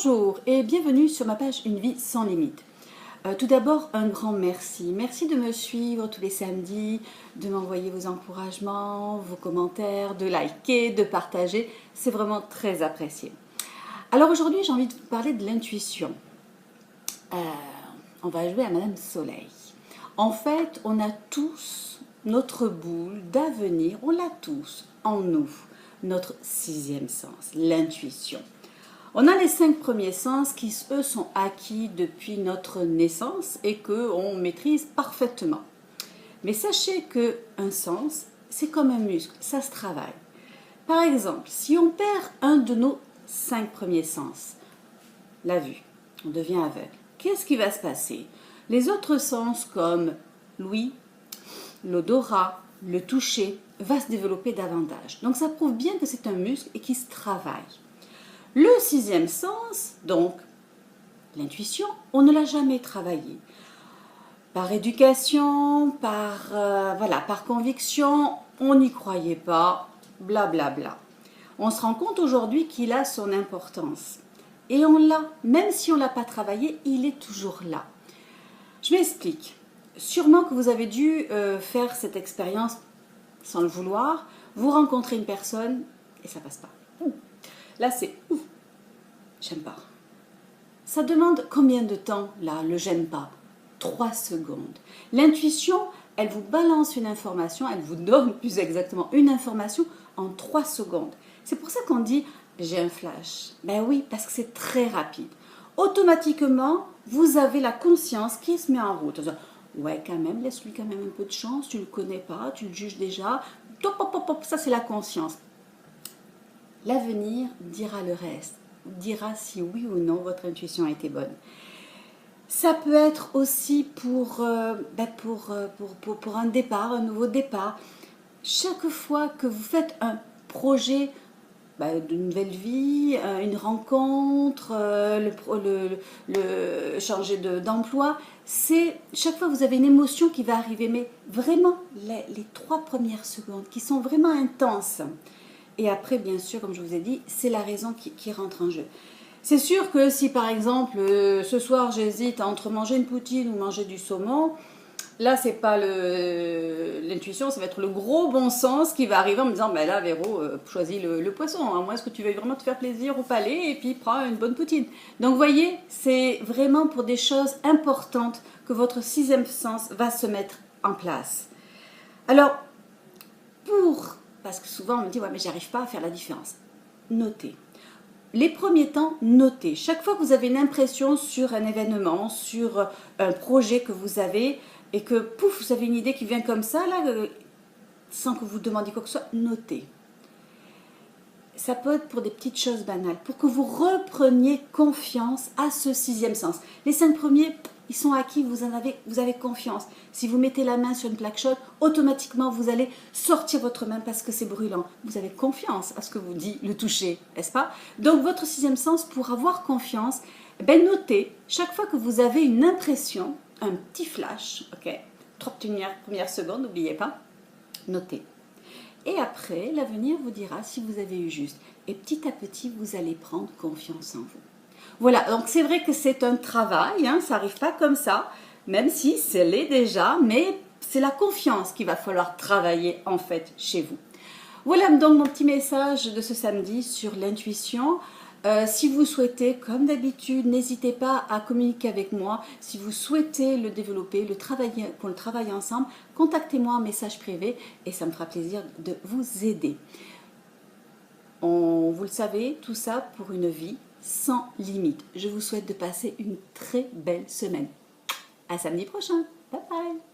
Bonjour et bienvenue sur ma page Une vie sans limite. Tout d'abord, un grand merci. Merci de me suivre tous les samedis, de m'envoyer vos encouragements, vos commentaires, de liker, de partager. C'est vraiment très apprécié. Alors aujourd'hui, j'ai envie de vous parler de l'intuition. On va jouer à Madame Soleil. En fait, on a tous notre boule d'avenir, on l'a tous en nous, notre sixième sens, l'intuition. On a les 5 premiers sens qui, eux, sont acquis depuis notre naissance et qu'on maîtrise parfaitement. Mais sachez qu'un sens, c'est comme un muscle, ça se travaille. Par exemple, si on perd un de nos 5 premiers sens, la vue, on devient aveugle, qu'est-ce qui va se passer? Les autres sens comme l'ouïe, l'odorat, le toucher, va se développer davantage. Donc ça prouve bien que c'est un muscle et qui se travaille. Le sixième sens, donc l'intuition, on ne l'a jamais travaillé. Par éducation, par conviction, on n'y croyait pas, blablabla. On se rend compte aujourd'hui qu'il a son importance. Et on l'a, même si on ne l'a pas travaillé, il est toujours là. Je m'explique. Sûrement que vous avez dû faire cette expérience sans le vouloir. Vous rencontrez une personne et ça passe pas. Là, c'est j'aime pas. Ça demande combien de temps, là, le j'aime pas? 3 secondes. L'intuition, elle vous balance une information, elle vous donne plus exactement une information en 3 secondes. C'est pour ça qu'on dit j'ai un flash. Ben oui, parce que c'est très rapide. Automatiquement, vous avez la conscience qui se met en route. Ouais, quand même, laisse-lui quand même un peu de chance, tu le connais pas, tu le juges déjà. Top, pop, pop, pop, ça c'est la conscience. L'avenir dira le reste, dira si oui ou non votre intuition a été bonne. Ça peut être aussi pour un départ, un nouveau départ. Chaque fois que vous faites un projet de nouvelle vie, une rencontre, changer d'emploi, chaque fois vous avez une émotion qui va arriver, mais vraiment les 3 premières secondes qui sont vraiment intenses. Et après, bien sûr, comme je vous ai dit, c'est la raison qui rentre en jeu. C'est sûr que si, par exemple, ce soir, j'hésite entre manger une poutine ou manger du saumon, là, c'est pas l'intuition, ça va être le gros bon sens qui va arriver en me disant, ben là, Véro, choisis le poisson, à moins que tu veuilles vraiment te faire plaisir au palais et puis prends une bonne poutine. Donc, vous voyez, c'est vraiment pour des choses importantes que votre sixième sens va se mettre en place. Alors, parce que souvent on me dit, ouais, mais j'arrive pas à faire la différence. Notez. Les premiers temps, notez. Chaque fois que vous avez une impression sur un événement, sur un projet que vous avez, et que, pouf, vous avez une idée qui vient comme ça, là, sans que vous demandiez quoi que ce soit, notez. Ça peut être pour des petites choses banales, pour que vous repreniez confiance à ce sixième sens. Les 5 premiers, ils sont acquis, vous avez confiance. Si vous mettez la main sur une plaque chaude, automatiquement vous allez sortir votre main parce que c'est brûlant. Vous avez confiance à ce que vous dit le toucher, n'est-ce pas? Donc votre sixième sens, pour avoir confiance, notez, chaque fois que vous avez une impression, un petit flash, ok, 3 premières secondes, n'oubliez pas, notez. Et après, l'avenir vous dira si vous avez eu juste. Et petit à petit, vous allez prendre confiance en vous. Voilà, donc c'est vrai que c'est un travail, hein, ça n'arrive pas comme ça, même si ça l'est déjà, mais c'est la confiance qu'il va falloir travailler en fait chez vous. Voilà donc mon petit message de ce samedi sur l'intuition. Si vous souhaitez, comme d'habitude, n'hésitez pas à communiquer avec moi. Si vous souhaitez le développer, qu'on le travaille ensemble, contactez-moi en message privé et ça me fera plaisir de vous aider. Vous le savez, tout ça pour une vie sans limite. Je vous souhaite de passer une très belle semaine. À samedi prochain. Bye bye.